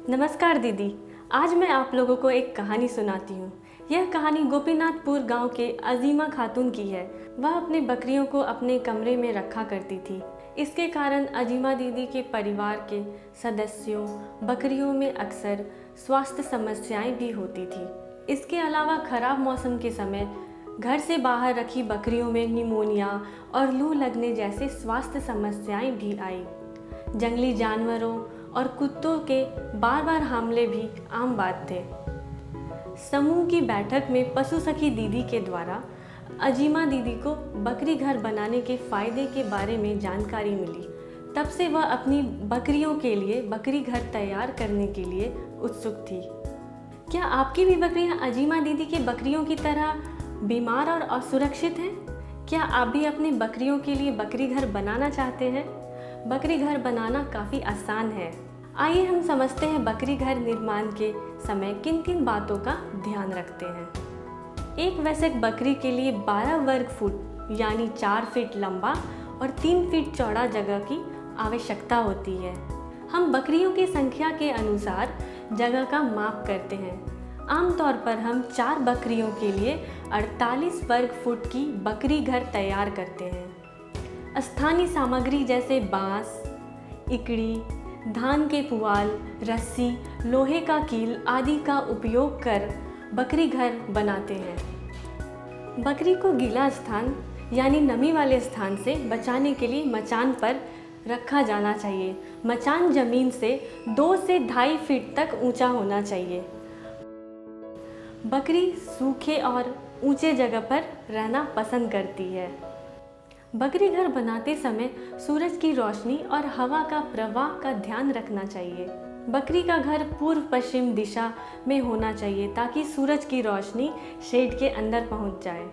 नमस्कार दीदी। आज मैं आप लोगों को एक कहानी सुनाती हूँ। यह कहानी गोपीनाथपुर गांव के अजीमा खातून की है। वह अपने बकरियों को अपने कमरे में रखा करती थी। इसके कारण अजीमा दीदी के परिवार के सदस्यों बकरियों में अक्सर स्वास्थ्य समस्याएं भी होती थी। इसके अलावा खराब मौसम के समय घर से बाहर रखी बकरियों में निमोनिया और लू लगने जैसे स्वास्थ्य समस्याएं भी आई। जंगली जानवरों और कुत्तों के बार बार हमले भी आम बात थे। समूह की बैठक में पशु सखी दीदी के द्वारा अजीमा दीदी को बकरी घर बनाने के फायदे के बारे में जानकारी मिली। तब से वह अपनी बकरियों के लिए बकरी घर तैयार करने के लिए उत्सुक थी। क्या आपकी भी बकरियां अजीमा दीदी के बकरियों की तरह बीमार और असुरक्षित हैं? क्या आप भी अपनी बकरियों के लिए बकरी घर बनाना चाहते हैं? बकरी घर बनाना काफ़ी आसान है। आइए हम समझते हैं बकरी घर निर्माण के समय किन किन बातों का ध्यान रखते हैं। एक वयस्क बकरी के लिए 12 वर्ग फुट यानी 4 फीट लंबा और 3 फीट चौड़ा जगह की आवश्यकता होती है। हम बकरियों की संख्या के अनुसार जगह का माप करते हैं। आमतौर पर हम 4 बकरियों के लिए 48 वर्ग फुट की बकरी घर तैयार करते हैं। स्थानीय सामग्री जैसे बांस, इकड़ी, धान के पुआल, रस्सी, लोहे का कील आदि का उपयोग कर बकरी घर बनाते हैं। बकरी को गीला स्थान यानी नमी वाले स्थान से बचाने के लिए मचान पर रखा जाना चाहिए। मचान जमीन से 2 से 2.5 फीट तक ऊंचा होना चाहिए। बकरी सूखे और ऊंचे जगह पर रहना पसंद करती है। बकरी घर बनाते समय सूरज की रोशनी और हवा का प्रवाह का ध्यान रखना चाहिए। बकरी का घर पूर्व पश्चिम दिशा में होना चाहिए ताकि सूरज की रोशनी शेड के अंदर पहुंच जाए।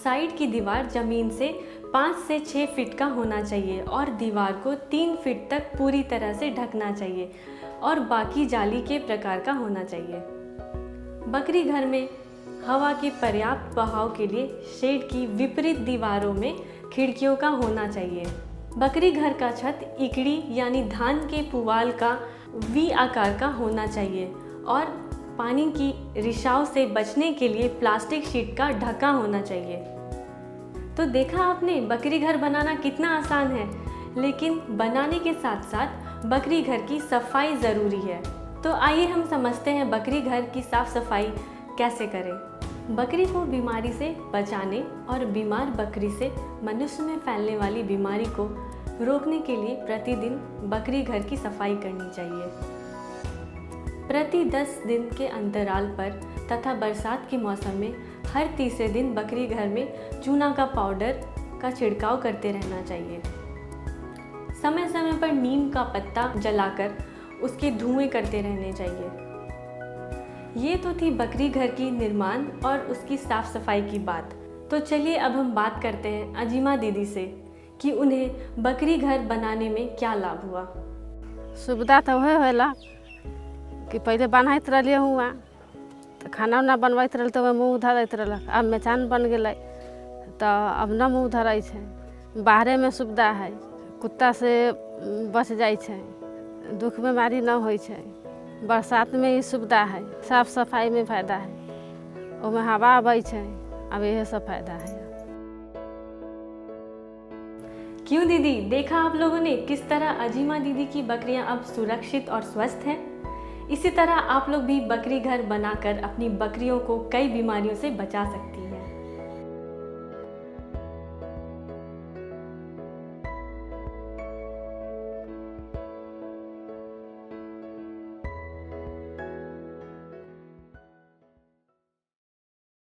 साइड की दीवार जमीन से 5 से 6 फीट का होना चाहिए और दीवार को 3 फीट तक पूरी तरह से ढकना चाहिए और बाकी जाली के प्रकार का होना चाहिए। बकरी घर में हवा के पर्याप्त बहाव के लिए शेड की विपरीत दीवारों में खिड़कियों का होना चाहिए। बकरी घर का छत इकड़ी यानी धान के पुआल का वी आकार का होना चाहिए और पानी की रिसाव से बचने के लिए प्लास्टिक शीट का ढका होना चाहिए। तो देखा आपने बकरी घर बनाना कितना आसान है, लेकिन बनाने के साथ साथ बकरी घर की सफाई ज़रूरी है। तो आइए हम समझते हैं बकरी घर की साफ सफाई कैसे करें। बकरी को बीमारी से बचाने और बीमार बकरी से मनुष्य में फैलने वाली बीमारी को रोकने के लिए प्रतिदिन बकरी घर की सफाई करनी चाहिए। प्रति 10 दिन के अंतराल पर तथा बरसात के मौसम में हर तीसरे दिन बकरी घर में चूना का पाउडर का छिड़काव करते रहना चाहिए। समय समय पर नीम का पत्ता जलाकर उसके धुएं करते रहने चाहिए। ये तो थी बकरी घर की निर्माण और उसकी साफ सफाई की बात। तो चलिए अब हम बात करते हैं अजीमा दीदी से कि उन्हें बकरी घर बनाने में क्या लाभ हुआ। सुविधा तो वह होला कि पहले बनाइत रहिए हुआ तो खाना उना बनबैत रहल तो मुँह धरैत रहलक। अब मचान बन गए तो अब न मुँह धरै छै। बाहरे में सुविधा है, कुत्ता से बच जाइ छै, दुख बीमारी न होइ छै। बरसात में ही सुविधा है, साफ सफाई में फायदा है, उसमें हवा आबै छै। अब यह सब फायदा है। क्यों दीदी, देखा आप लोगों ने किस तरह अजीमा दीदी की बकरियां अब सुरक्षित और स्वस्थ हैं। इसी तरह आप लोग भी बकरी घर बनाकर अपनी बकरियों को कई बीमारियों से बचा सकती हैं।